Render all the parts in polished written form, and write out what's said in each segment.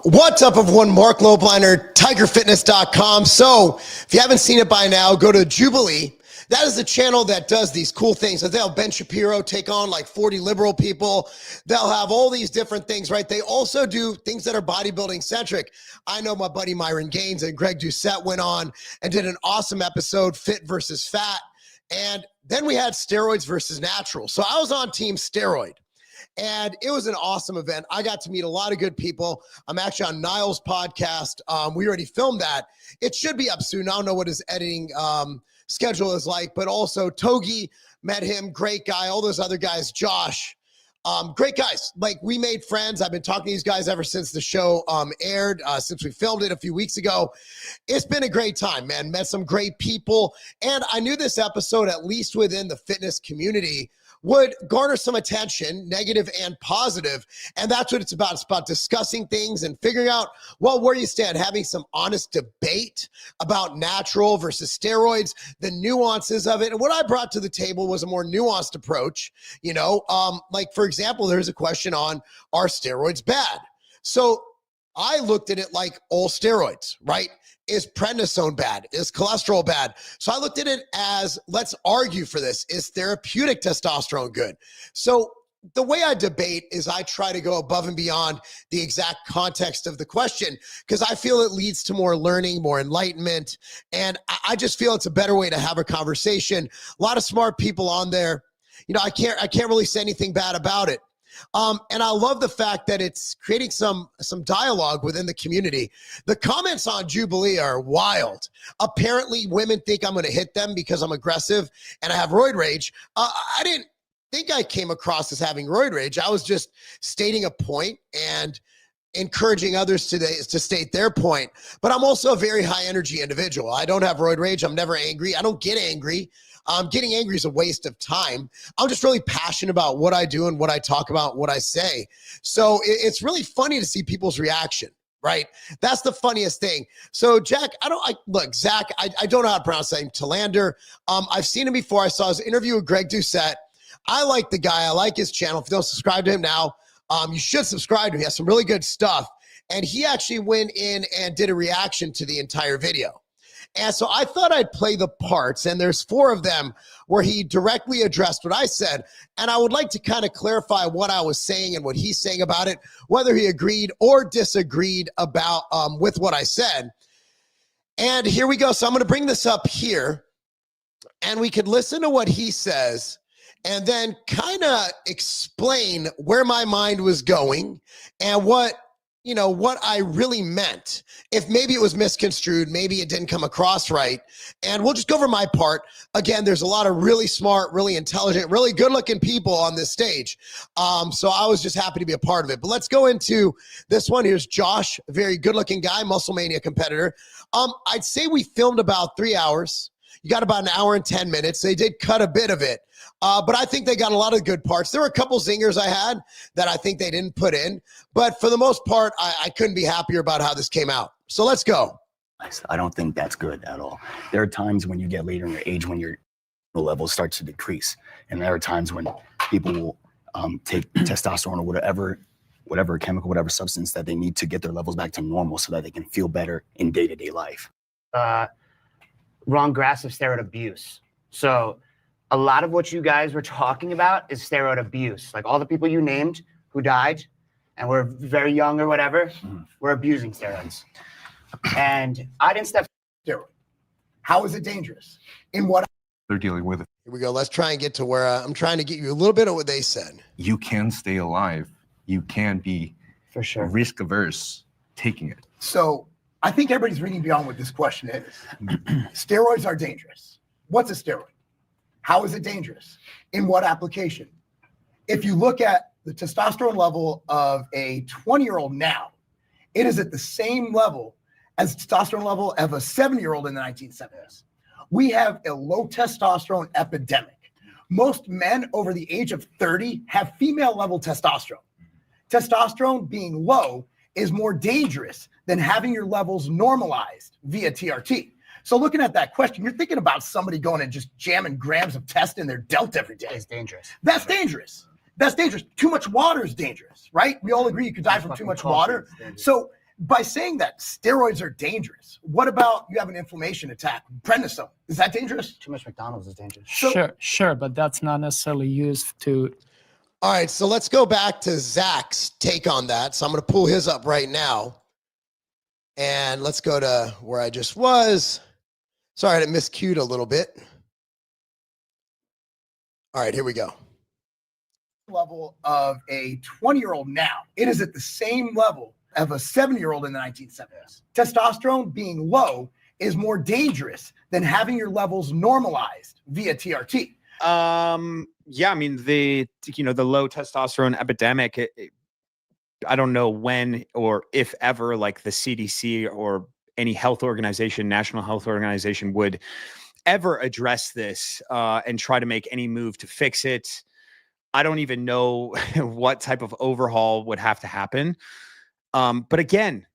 What's up, everyone? Mark Lobliner, TigerFitness.com. So if you haven't seen it by now, go to Jubilee. That is the channel that does these cool things. So they'll have Ben Shapiro take on like 40 liberal people. They'll have all these different things, right? They also do things that are bodybuilding centric. I know my buddy Myron Gaines and Greg Doucette went on and did an awesome episode, Fit versus Fat. And then we had Steroids versus Natural. So I was on Team Steroid. And it was an awesome event. I got to meet a lot of good people. I'm actually on Niall's podcast. We already filmed that. It should be up soon. I don't know what his editing schedule is like, but also Togi, met him, great guy. All those other guys, Josh, great guys. Like, we made friends. I've been talking to these guys ever since the show aired, since we filmed it a few weeks ago. It's been a great time, man. Met some great people. And I knew this episode, at least within the fitness community, would garner some attention, negative and positive. And that's what it's about. It's about discussing things and figuring out, well, where you stand, having some honest debate about natural versus steroids, the nuances of it. And what I brought to the table was a more nuanced approach. You know, like, for example, there's a question on, are steroids bad? So I looked at it like all steroids, right? Is prednisone bad? Is cholesterol bad? So I looked at it as, let's argue for this. Is therapeutic testosterone good? So the way I debate is I try to go above and beyond the exact context of the question, because I feel it leads to more learning, more enlightenment. And I just feel it's a better way to have a conversation. A lot of smart people on there. You know, I can't really say anything bad about it. And I love the fact that it's creating some dialogue within the community. The comments on Jubilee are wild. Apparently, women think I'm going to hit them because I'm aggressive and I have roid rage. I didn't think I came across as having roid rage. I was just stating a point and encouraging others to state their point. But I'm also a very high energy individual. I don't have roid rage. I'm never angry. I don't get angry. Getting angry is a waste of time. I'm just really passionate about what I do and what I talk about, what I say. So it's really funny to see people's reaction, right? That's the funniest thing. So Jack, Zach, I don't know how to pronounce that name, Telander. I've seen him before. I saw his interview with Greg Doucette. I like the guy. I like his channel. If you don't subscribe to him now, you should subscribe to him. He has some really good stuff. And he actually went in and did a reaction to the entire video. And so I thought I'd play the parts, and there's 4 of them where he directly addressed what I said. And I would like to kind of clarify what I was saying and what he's saying about it, whether he agreed or disagreed about with what I said. And here we go. So I'm going to bring this up here, and we could listen to what he says and then kind of explain where my mind was going and what I really meant. If maybe it was misconstrued, maybe it didn't come across right. And we'll just go over my part. Again, there's a lot of really smart, really intelligent, really good looking people on this stage. So I was just happy to be a part of it. But let's go into this one. Here's Josh, a very good looking guy, Muscle Mania competitor. I'd say we filmed about 3 hours. You got about an hour and 10 minutes. They did cut a bit of it. But I think they got a lot of good parts. There were a couple zingers I had that I think they didn't put in. But for the most part, I couldn't be happier about how this came out. So let's go. I don't think that's good at all. There are times when you get later in your age when your level starts to decrease. And there are times when people will take testosterone or whatever chemical, whatever substance that they need to get their levels back to normal so that they can feel better in day-to-day life. Wrong grasp of steroid abuse. So a lot of what you guys were talking about is steroid abuse. Like all the people you named who died and were very young or whatever, were abusing steroids. And I didn't step steroid. How is it dangerous? In what they're dealing with it. Here we go. Let's try and get to where I'm trying to get you a little bit of what they said. You can stay alive. You can be for sure risk averse taking it. So I think everybody's reading beyond what this question is. Steroids are dangerous. What's a steroid? How is it dangerous? In what application? If you look at the testosterone level of a 20-year-old now, it is at the same level as testosterone level of a 7-year-old in the 1970s. We have a low testosterone epidemic. Most men over the age of 30 have female level testosterone. Testosterone being low is more dangerous than having your levels normalized via TRT. So looking at that question, you're thinking about somebody going and just jamming grams of test in their delt every day. It's dangerous. That's dangerous. That's dangerous. Too much water is dangerous, right? We all agree you could die from too much water. So by saying that steroids are dangerous, what about you have an inflammation attack, prednisone? Is that dangerous? Too much McDonald's is dangerous. Sure, but that's not necessarily used to. All right, so let's go back to Zach's take on that. So I'm going to pull his up right now. And let's go to where I just was. Sorry, I miscued a little bit. All right, here we go. Level of a 20-year-old now. It is at the same level of a 7-year-old in the 1970s. Testosterone being low is more dangerous than having your levels normalized via TRT. Yeah, I mean, the low testosterone epidemic, I don't know when or if ever, like the CDC or any health organization, national health organization, would ever address this and try to make any move to fix it. I don't even know what type of overhaul would have to happen. But again,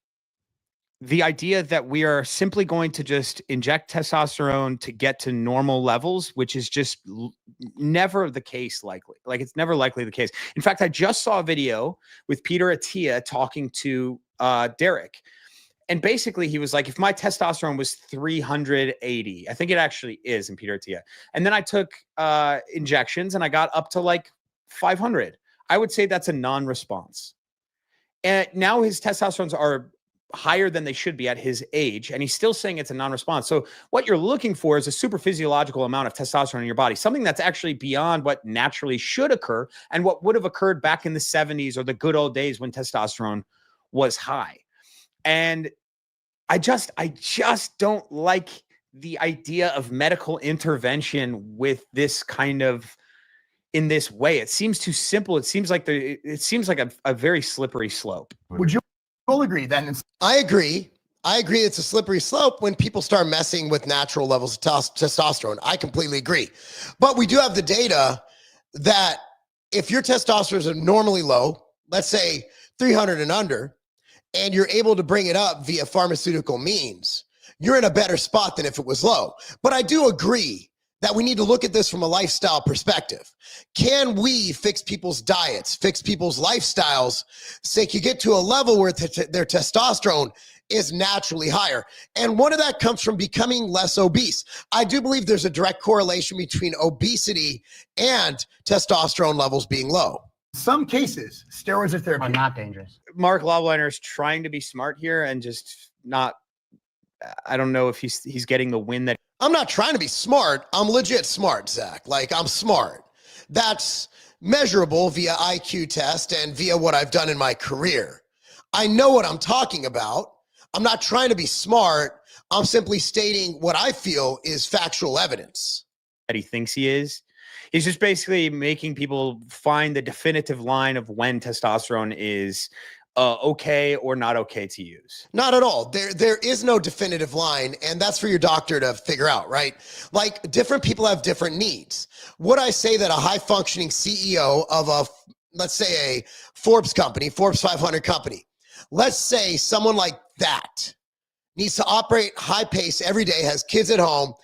the idea that we are simply going to just inject testosterone to get to normal levels, which is just never the case, likely. Like, it's never likely the case. In fact, I just saw a video with Peter Attia talking to Derek. And basically, he was like, if my testosterone was 380, I think it actually is in Peter Attia. And then I took injections and I got up to like 500. I would say that's a non-response. And now his testosterones are higher than they should be at his age, and he's still saying it's a non-response. So what you're looking for is a super physiological amount of testosterone in your body, something that's actually beyond what naturally should occur and what would have occurred back in the 70s or the good old days when testosterone was high. And I just don't like the idea of medical intervention with this kind of, in this way. It seems too simple. It seems like a very slippery slope. Would you all agree then? I agree. It's a slippery slope when people start messing with natural levels of testosterone. I completely agree. But we do have the data that if your testosterone is normally low, let's say 300 and under, and you're able to bring it up via pharmaceutical means, you're in a better spot than if it was low. But I do agree that we need to look at this from a lifestyle perspective. Can we fix people's diets, fix people's lifestyles, so they can get to a level where their testosterone is naturally higher? And one of that comes from becoming less obese. I do believe there's a direct correlation between obesity and testosterone levels being low. In some cases, steroids are Are therapeutic. not dangerous. Mark Lobliner is trying to be smart here and just not. I don't know if he's getting the win that. I'm not trying to be smart. I'm legit smart, Zach. Like, I'm smart. That's measurable via IQ test and via what I've done in my career. I know what I'm talking about. I'm not trying to be smart. I'm simply stating what I feel is factual evidence. He thinks he is. He's just basically making people find the definitive line of when testosterone is okay or not okay to use. Not at all. There is no definitive line, and that's for your doctor to figure out, right? Like, different people have different needs. Would I say that a high-functioning CEO of let's say a Forbes company, Forbes 500 company, let's say someone like that needs to operate high pace every day, has kids at home,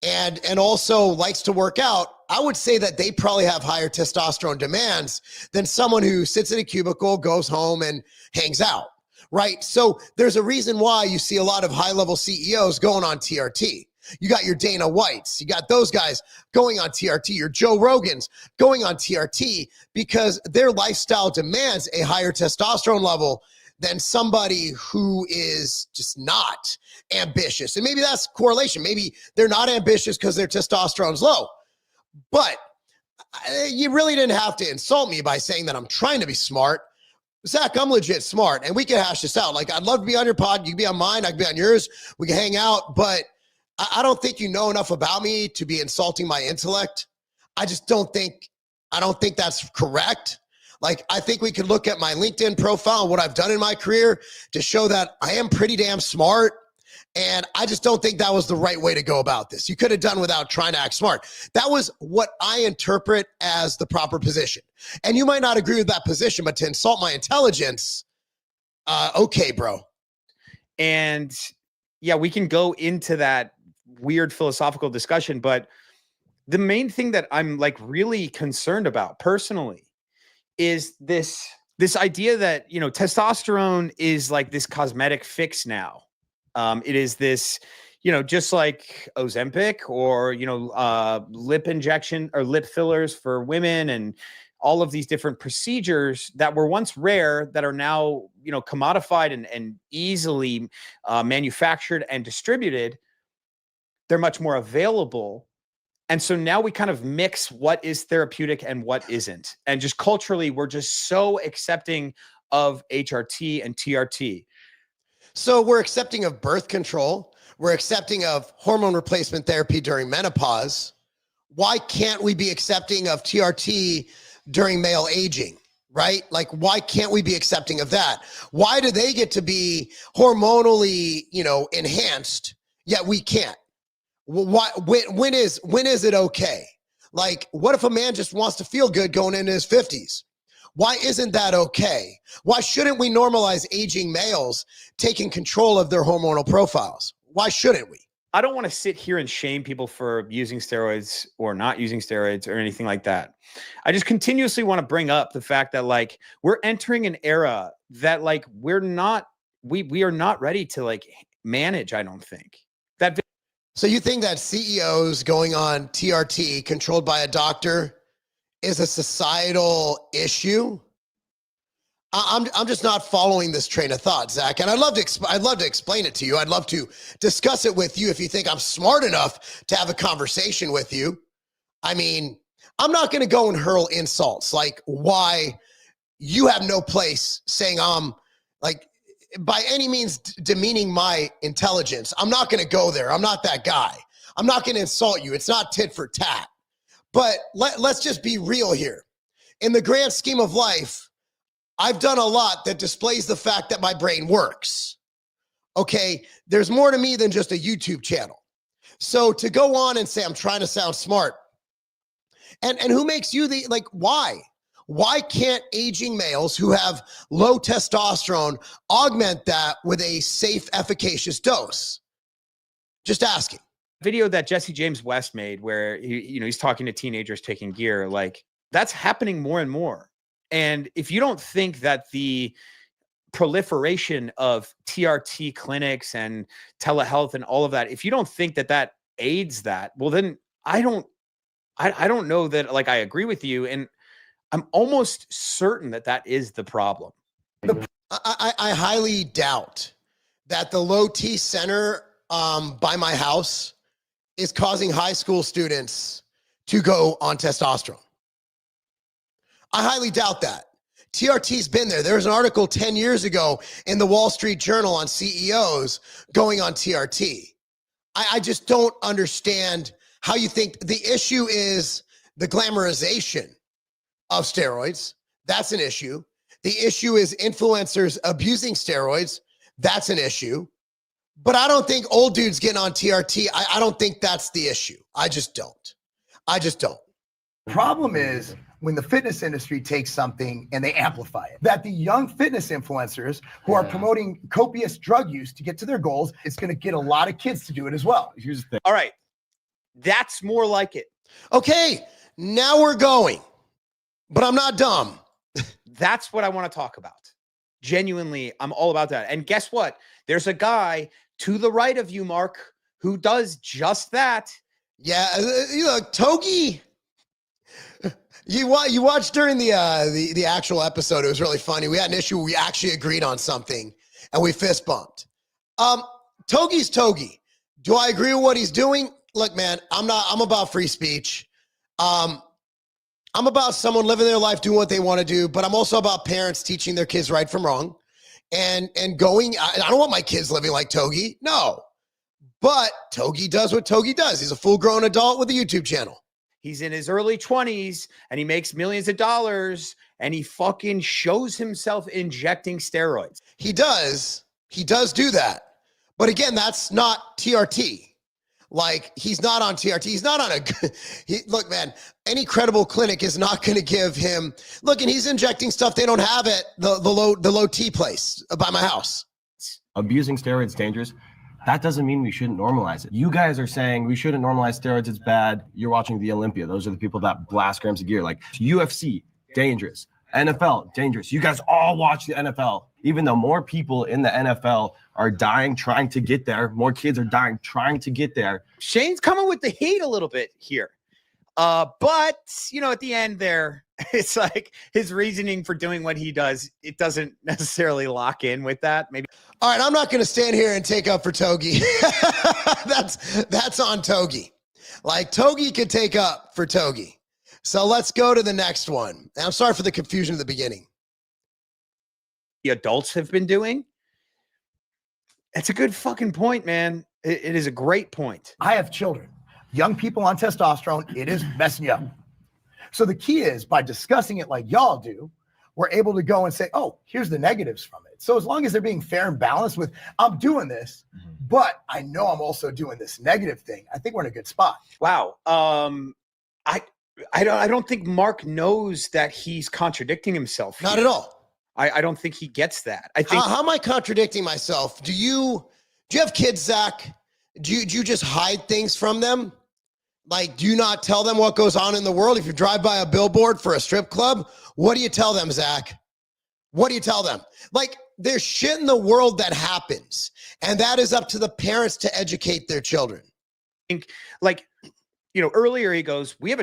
and also likes to work out, I would say that they probably have higher testosterone demands than someone who sits in a cubicle, goes home, and hangs out, right? So there's a reason why you see a lot of high-level CEOs going on TRT. You got your Dana Whites, you got those guys going on TRT, your Joe Rogans going on TRT because their lifestyle demands a higher testosterone level than somebody who is just not ambitious. And maybe that's correlation. Maybe they're not ambitious because their testosterone's low. But you really didn't have to insult me by saying that I'm trying to be smart. Zach, I'm legit smart, and we can hash this out. Like, I'd love to be on your pod. You can be on mine. I can be on yours. We can hang out. But I don't think you know enough about me to be insulting my intellect. I don't think that's correct. Like, I think we could look at my LinkedIn profile and what I've done in my career to show that I am pretty damn smart. And I just don't think that was the right way to go about this. You could have done without trying to act smart. That was what I interpret as the proper position. And you might not agree with that position, but to insult my intelligence, okay, bro. And yeah, we can go into that weird philosophical discussion, but the main thing that I'm like really concerned about personally is this this idea that, you know, testosterone is like this cosmetic fix now. It is this, you know, just like Ozempic or, you know, lip injection or lip fillers for women and all of these different procedures that were once rare that are now, you know, commodified and easily manufactured and distributed. They're much more available. And so now we kind of mix what is therapeutic and what isn't. And just culturally, we're just so accepting of HRT and TRT. So we're accepting of birth control. We're accepting of hormone replacement therapy during menopause. Why can't we be accepting of TRT during male aging, right? Like, why can't we be accepting of that? Why do they get to be hormonally, you know, enhanced, yet we can't? Why, when is it okay? Like, what if a man just wants to feel good going into his 50s? Why isn't that okay? Why shouldn't we normalize aging males taking control of their hormonal profiles? Why shouldn't we? I don't want to sit here and shame people for using steroids or not using steroids or anything like that. I just continuously want to bring up the fact that, like, we're entering an era that, like, we are not ready to, like, manage, I don't think. So you think that CEOs going on TRT controlled by a doctor is a societal issue? I'm just not following this train of thought, Zach. And I'd love to explain it to you. I'd love to discuss it with you if you think I'm smart enough to have a conversation with you. I mean, I'm not going to go and hurl insults like why you have no place saying I'm like by any means demeaning my intelligence. I'm not going to go there. I'm not that guy. I'm not going to insult you. It's not tit for tat. But let's just be real here. In the grand scheme of life, I've done a lot that displays the fact that my brain works. Okay, there's more to me than just a YouTube channel. So to go on and say I'm trying to sound smart, and who makes you the, like, why? Why can't aging males who have low testosterone augment that with a safe, efficacious dose? Just asking. Video that Jesse James West made where he's talking to teenagers taking gear, like, that's happening more and more. And if you don't think that the proliferation of TRT clinics and telehealth and all of that, if you don't think that that aids that, well, then I don't know that, like, I agree with you. And I'm almost certain that that is the problem. I highly doubt that the low T center by my house is causing high school students to go on testosterone. I highly doubt that. TRT's been there. There was an article 10 years ago in the Wall Street Journal on CEOs going on TRT. I just don't understand how you think the issue is the glamorization of steroids. That's an issue. The issue is influencers abusing steroids. That's an issue. But I don't think old dudes getting on TRT, I don't think that's the issue. I just don't. The problem is when the fitness industry takes something and they amplify it, that the young fitness influencers who are promoting copious drug use to get to their goals, it's going to get a lot of kids to do it as well. Here's the thing. All right. That's more like it. Okay, now we're going. But I'm not dumb. That's what I want to talk about. Genuinely, I'm all about that. And guess what? There's a guy to the right of you, Mark, who does just that. Yeah, Togi. You watched during the actual episode. It was really funny. We had an issue. We actually agreed on something, and we fist bumped. Togi's Togi. Do I agree with what he's doing? Look, man, I'm about free speech. I'm about someone living their life, doing what they want to do, but I'm also about parents teaching their kids right from wrong and going. I don't want my kids living like Togi. No, but Togi does what Togi does. He's a full-grown adult with a YouTube channel. He's in his early 20s and he makes millions of dollars and he fucking shows himself injecting steroids. He does do that. But again, that's not TRT. Like, he's not on TRT. He's not on look, man, any credible clinic is not going to give him, look, and he's injecting stuff they don't have at the low T place by my house. Abusing steroids dangerous. That doesn't mean we shouldn't normalize it. You guys are saying we shouldn't normalize steroids. It's bad. You're watching the Olympia. Those are the people that blast grams of gear. Like UFC, dangerous. NFL, dangerous. You guys all watch the NFL. Even though more people in the NFL are dying trying to get there, more kids are dying trying to get there. Shane's coming with the heat a little bit here. But, you know, at the end there, it's like his reasoning for doing what he does, it doesn't necessarily lock in with that. Maybe. All right, I'm not going to stand here and take up for Togi. That's on Togi. Like, Togi could take up for Togi. So let's go to the next one. And I'm sorry for the confusion at the beginning. The adults have been doing. It's a good fucking point, man. It is a great point. I have children, young people on testosterone. It is messing you up. So the key is, by discussing it like y'all do, we're able to go and say, oh, here's the negatives from it. So as long as they're being fair and balanced with, I'm doing this, but I know I'm also doing this negative thing, I think we're in a good spot. Wow. I don't think Mark knows that he's contradicting himself. Not at all. I don't think he gets that. I think How am I contradicting myself? Do you have kids, Zach? Do you just hide things from them? Like, do you not tell them what goes on in the world? If you drive by a billboard for a strip club, what do you tell them, Zach? What do you tell them? Like, there's shit in the world that happens, and that is up to the parents to educate their children. like, you know, earlier he goes, we have a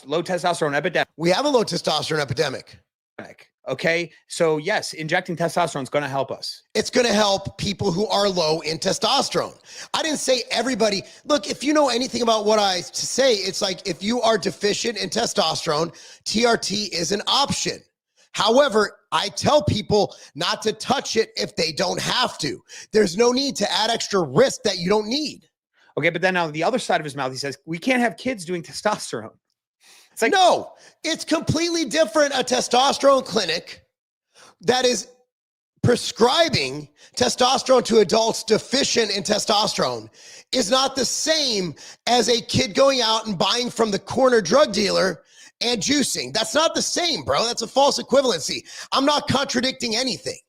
low testosterone epidemic. We have a low testosterone epidemic. Okay. So yes, injecting testosterone is going to help us. It's going to help people who are low in testosterone. I didn't say everybody. Look, if you know anything about what I say, it's like if you are deficient in testosterone, TRT is an option. However, I tell people not to touch it if they don't have to. There's no need to add extra risk that you don't need. Okay. But then on the other side of his mouth, he says, we can't have kids doing testosterone. It's like, no, it's completely different. A testosterone clinic that is prescribing testosterone to adults deficient in testosterone is not the same as a kid going out and buying from the corner drug dealer and juicing. That's not the same, bro. That's a false equivalency. I'm not contradicting anything.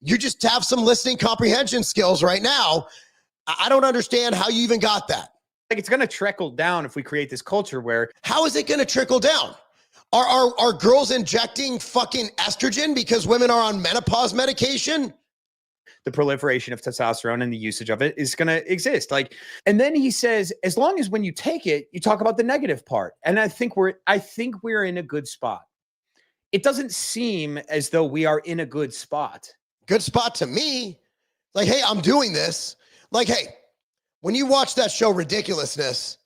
You just have some listening comprehension skills right now. I don't understand how you even got that. Like, it's going to trickle down if we create this culture where. How is it going to trickle down? Are girls injecting fucking estrogen because women are on menopause medication? The proliferation of testosterone and the usage of it is going to exist. Like, and then he says, as long as when you take it, you talk about the negative part. And I think we're in a good spot. It doesn't seem as though we are in a good spot. Good spot to me. Like, hey, I'm doing this. Like, hey, when you watch that show Ridiculousness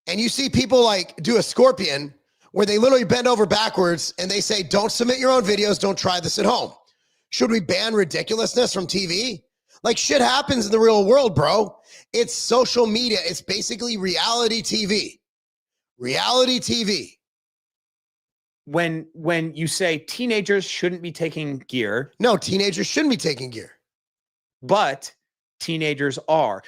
and you see people like do a scorpion where they literally bend over backwards and they say, don't submit your own videos, don't try this at home. Should we ban ridiculousness from TV? Like, shit happens in the real world, bro. It's social media. It's basically reality TV. Reality TV. When you say teenagers shouldn't be taking gear. No, teenagers shouldn't be taking gear. But teenagers are.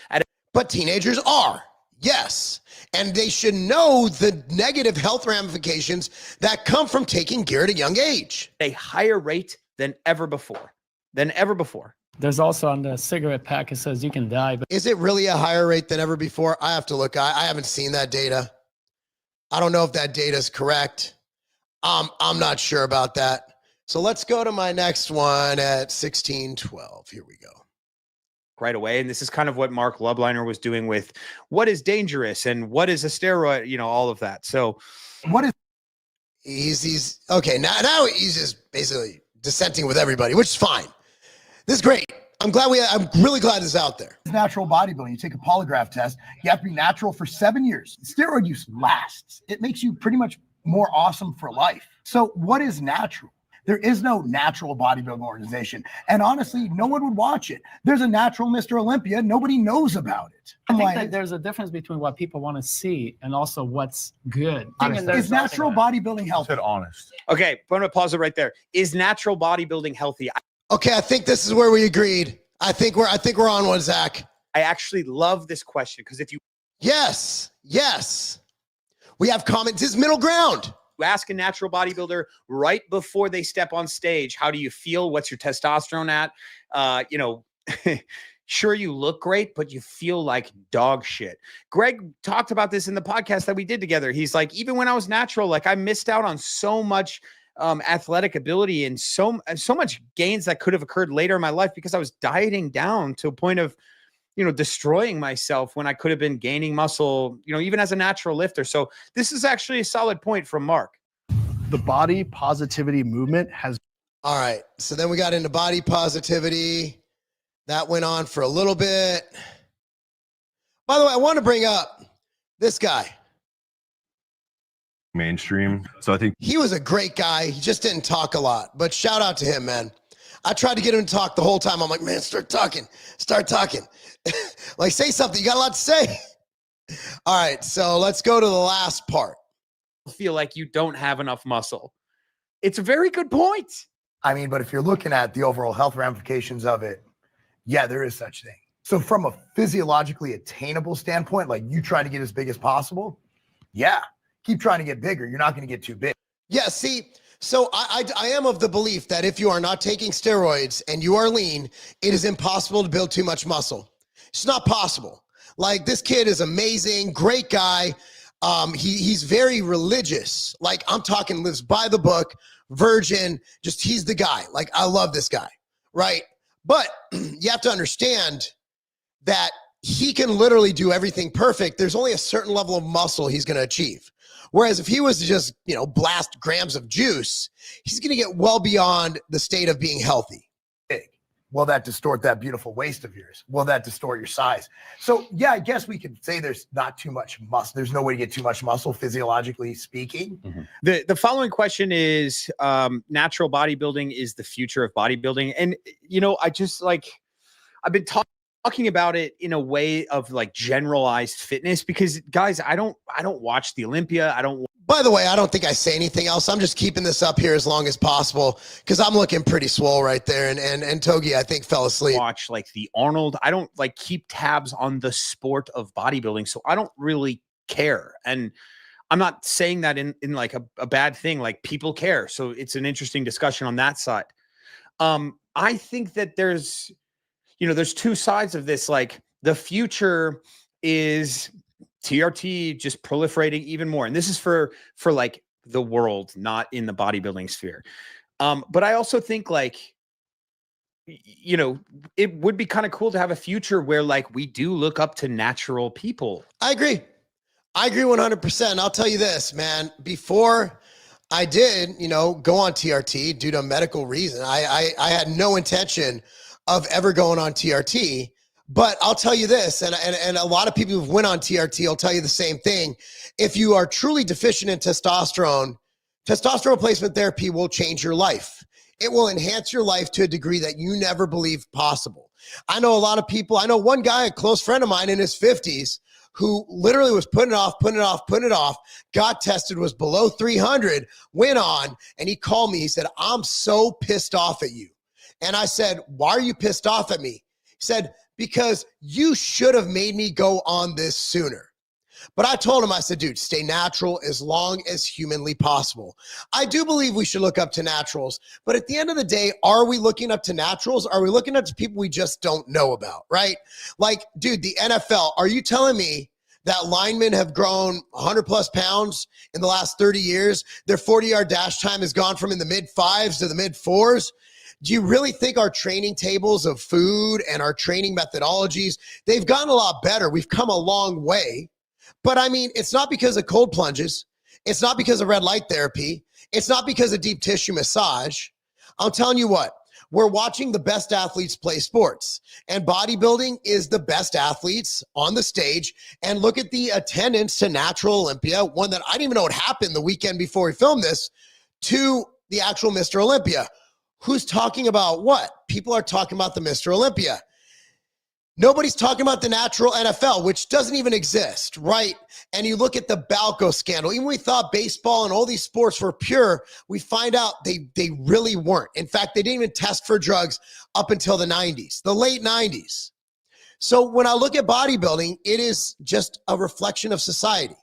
But teenagers are, yes. And they should know the negative health ramifications that come from taking gear at a young age. A higher rate than ever before. There's also on the cigarette pack, it says you can die. But is it really a higher rate than ever before? I have to look. I haven't seen that data. I don't know if that data is correct. I'm not sure about that. So let's go to my next one at 1612. Here we go. Right away. And this is kind of what Mark Lubliner was doing with what is dangerous and what is a steroid, you know, all of that. So What is he's okay. Now he's just basically dissenting with everybody, which is fine. This is great. I'm really glad this is out there. natural bodybuilding? You take a polygraph test. You have to be natural for 7 years. Steroid use lasts. It makes you pretty much more awesome for life. So what is natural? There is no natural bodybuilding organization. And honestly, no one would watch it. There's a natural Mr. Olympia. Nobody knows about it. I think that there's a difference between what people want to see and also what's good. Is natural bodybuilding healthy? Said honest. okay, I'm going to pause it right there. Is natural bodybuilding healthy? Okay, I think this is where we agreed. I think we're on one, Zach. I actually love this question because if you Yes. We have comments. This is middle ground. ask a natural bodybuilder right before they step on stage, how do you feel? What's your testosterone at? Sure, you look great, but you feel like dog shit. Greg talked about this in the podcast that we did together. He's like, even when I was natural, like I missed out on so much athletic ability and so much gains that could have occurred later in my life because I was dieting down to a point of, destroying myself when I could have been gaining muscle, even as a natural lifter. So this is actually a solid point from Mark. The body positivity movement has. All right. So then we got into body positivity. That went on for a little bit. By the way, I want to bring up this guy. Mainstream. So I think he was a great guy. He just didn't talk a lot, but shout out to him, man. I tried to get him to talk the whole time. I'm like, man, start talking. Like, say something. You got a lot to say. All right. So let's go to the last part. Feel like you don't have enough muscle. It's a very good point. I mean, but if you're looking at the overall health ramifications of it, yeah, there is such thing. So from a physiologically attainable standpoint, like you try to get as big as possible, yeah, keep trying to get bigger. You're not going to get too big. Yeah, see, so I am of the belief that if you are not taking steroids and you are lean, it is impossible to build too much muscle. It's not possible. Like, this kid is amazing, great guy. He's very religious. Like, I'm talking, lives by the book, virgin, just he's the guy. Like, I love this guy, right? But you have to understand that he can literally do everything perfect. There's only a certain level of muscle he's going to achieve. Whereas if he was to just, blast grams of juice, he's going to get well beyond the state of being healthy. Will that distort that beautiful waist of yours? Will that distort your size? So, yeah, I guess we could say there's not too much muscle. There's no way to get too much muscle, physiologically speaking. Mm-hmm. The following question is, natural bodybuilding is the future of bodybuilding. And, I just I've been talking about it in a way of like generalized fitness because, guys, I don't watch the Olympia. By the way, I don't think I say anything else. I'm just keeping this up here as long as possible because I'm looking pretty swole right there. And Togi, I think, fell asleep. Watch like the Arnold. I don't keep tabs on the sport of bodybuilding. So I don't really care. And I'm not saying that in like a bad thing. Like, people care. So it's an interesting discussion on that side. I think that there's two sides of this. Like, the future is TRT just proliferating even more. And this is for like the world, not in the bodybuilding sphere. But I also think it would be kind of cool to have a future where like we do look up to natural people. I agree 100%. I'll tell you this, man, before I did, go on TRT due to a medical reason, I had no intention of ever going on TRT. But I'll tell you this, and a lot of people who've went on TRT will tell you the same thing. If you are truly deficient in testosterone replacement therapy will change your life. It will enhance your life to a degree that you never believed possible. I know a lot of people. I know one guy, a close friend of mine in his 50s, who literally was putting it off, got tested, was below 300, went on, and he called me. He said, "I'm so pissed off at you." And I said, "Why are you pissed off at me?" He said, "Because you should have made me go on this sooner." But I told him, I said, dude, stay natural as long as humanly possible. I do believe we should look up to naturals. But at the end of the day, are we looking up to naturals? Are we looking up to people we just don't know about, right? Like, dude, the NFL, are you telling me that linemen have grown 100 plus pounds in the last 30 years? Their 40-yard dash time has gone from in the mid 5s to the mid 4s. Do you really think our training tables of food and our training methodologies, they've gotten a lot better? We've come a long way. But I mean, it's not because of cold plunges. It's not because of red light therapy. It's not because of deep tissue massage. I'm telling you what, we're watching the best athletes play sports, and bodybuilding is the best athletes on the stage. And look at the attendance to Natural Olympia, one that I didn't even know what happened the weekend before we filmed this, to the actual Mr. Olympia. Who's talking about what? People are talking about the Mr. Olympia. Nobody's talking about the natural NFL, which doesn't even exist, right? And you look at the Balco scandal. Even we thought baseball and all these sports were pure, we find out they really weren't. In fact, they didn't even test for drugs up until the 90s, the late 90s. So when I look at bodybuilding, it is just a reflection of society.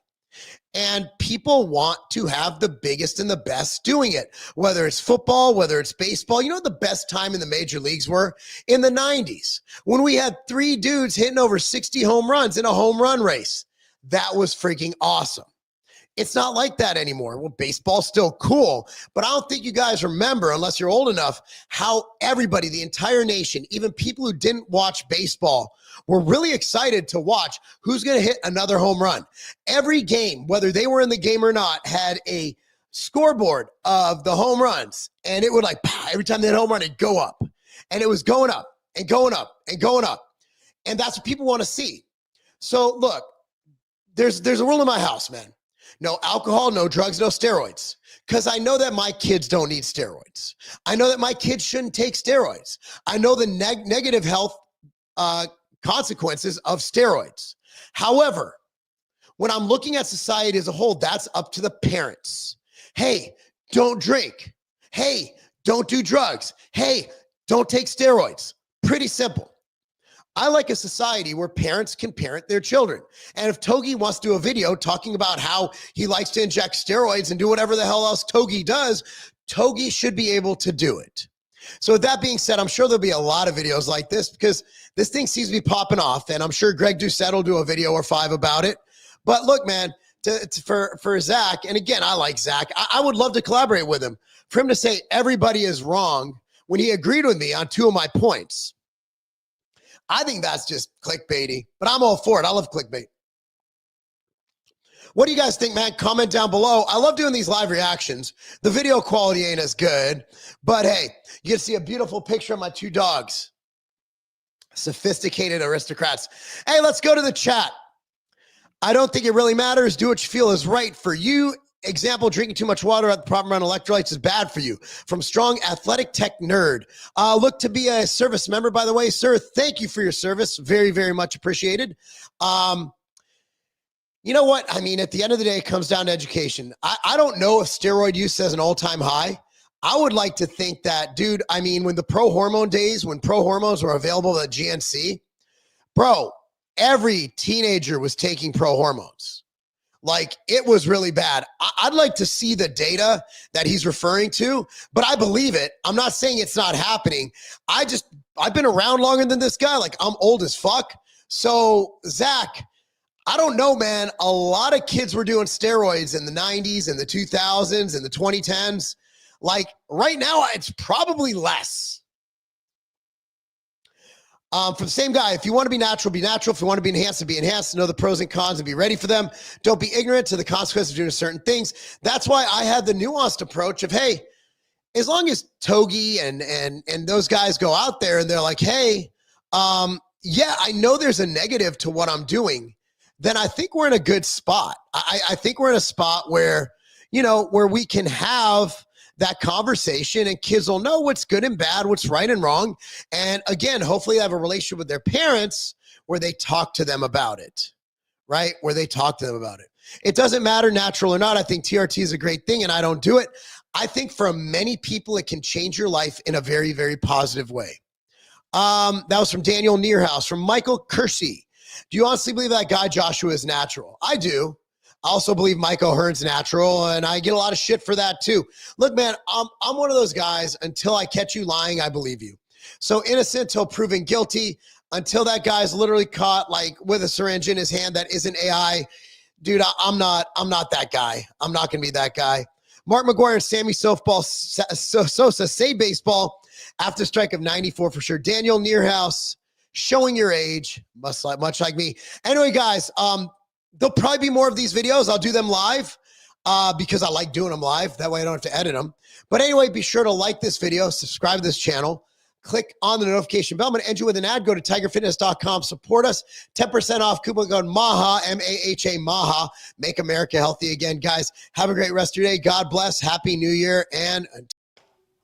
And people want to have the biggest and the best doing it, whether it's football, whether it's baseball. You know what the best time in the major leagues were? In the 90s, when we had 3 dudes hitting over 60 home runs in a home run race. That was freaking awesome. It's not like that anymore. Well, baseball's still cool, but I don't think you guys remember, unless you're old enough, how everybody, the entire nation, even people who didn't watch baseball, were really excited to watch who's going to hit another home run. Every game, whether they were in the game or not, had a scoreboard of the home runs, and it would like, every time they hit a home run, it'd go up, and it was going up and going up and going up. And that's what people want to see. So look, there's a rule in my house, man. No alcohol, no drugs, no steroids. Because I know that my kids don't need steroids. I know that my kids shouldn't take steroids. I know the negative health consequences of steroids. However, when I'm looking at society as a whole, that's up to the parents. Hey, don't drink. Hey, don't do drugs. Hey, don't take steroids. Pretty simple. I like a society where parents can parent their children. And if Togi wants to do a video talking about how he likes to inject steroids and do whatever the hell else Togi does, Togi should be able to do it. So with that being said, I'm sure there'll be a lot of videos like this because this thing seems to be popping off. And I'm sure Greg Doucette will do a video or 5 about it. But look, man, for Zach, and again, I like Zach. I would love to collaborate with him. For him to say everybody is wrong when he agreed with me on 2 of my points, I think that's just clickbaity, but I'm all for it. I love clickbait. What do you guys think, man? Comment down below. I love doing these live reactions. The video quality ain't as good, but hey, you get to see a beautiful picture of my 2 dogs. Sophisticated aristocrats. Hey, let's go to the chat. I don't think it really matters. Do what you feel is right for you. Example, drinking too much water at the proper amount of electrolytes is bad for you. From Strong Athletic Tech Nerd. Look to be a service member, by the way. Sir, thank you for your service. Very, very much appreciated. You know what? I mean, at the end of the day, it comes down to education. I don't know if steroid use is an all-time high. I would like to think that, dude, I mean, when the pro-hormone days, when pro-hormones were available at GNC, bro, every teenager was taking pro-hormones. Like, it was really bad. I'd like to see the data that he's referring to, but I believe it. I'm not saying it's not happening. I've been around longer than this guy. Like, I'm old as fuck. So, Zach, I don't know, man. A lot of kids were doing steroids in the 90s and the 2000s and the 2010s. Like, right now, it's probably less. For the same guy, if you want to be natural, be natural. If you want to be enhanced, be enhanced. Know the pros and cons and be ready for them. Don't be ignorant to the consequences of doing certain things. That's why I had the nuanced approach of, hey, as long as Togi and those guys go out there and they're like, hey, yeah, I know there's a negative to what I'm doing, then I think we're in a good spot. I think we're in a spot where, you know, where we can have that conversation and kids will know what's good and bad, what's right and wrong. And again, hopefully they have a relationship with their parents where they talk to them about it, right? Where they talk to them about it. It doesn't matter natural or not. I think TRT is a great thing and I don't do it. I think for many people, it can change your life in a very, very positive way. That was from Daniel Nearhouse. From Michael Kersey. Do you honestly believe that guy Joshua is natural? I do. I also believe Mike O'Hearn's natural, and I get a lot of shit for that too. Look, man, I'm one of those guys, until I catch you lying, I believe you. So innocent till proven guilty, until that guy's literally caught like with a syringe in his hand that isn't AI. Dude, I'm not that guy. I'm not going to be that guy. Mark McGuire and Sammy Sosa say baseball after strike of 94 for sure. Daniel Nearhouse, showing your age, much like me. Anyway, guys, there'll probably be more of these videos. I'll do them live because I like doing them live. That way I don't have to edit them. But anyway, be sure to like this video, subscribe to this channel, click on the notification bell. I'm going to end you with an ad. Go to tigerfitness.com. Support us. 10% off. Coupon code MAHA, M-A-H-A, MAHA. Make America healthy again. Guys, have a great rest of your day. God bless. Happy New Year. And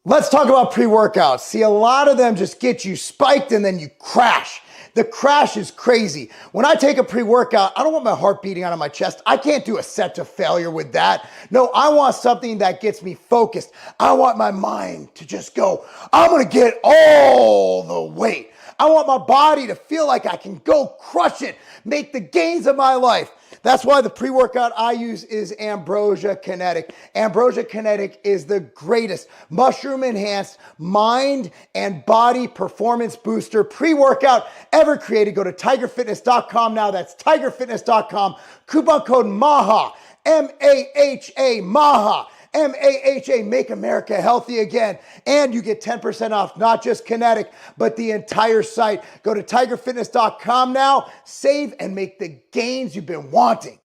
let's talk about pre-workouts. See, a lot of them just get you spiked and then you crash. The crash is crazy. When I take a pre-workout, I don't want my heart beating out of my chest. I can't do a set to failure with that. No, I want something that gets me focused. I want my mind to just go, I'm going to get all the weight. I want my body to feel like I can go crush it, make the gains of my life. That's why the pre-workout I use is Ambrosia Kinetic. Ambrosia Kinetic is the greatest mushroom-enhanced mind and body performance booster pre-workout ever created. Go to tigerfitness.com now. That's tigerfitness.com. Coupon code MAHA, M-A-H-A, MAHA. MAHA, Make America Healthy Again. And you get 10% off, not just Kinetic, but the entire site. Go to tigerfitness.com now, save and make the gains you've been wanting.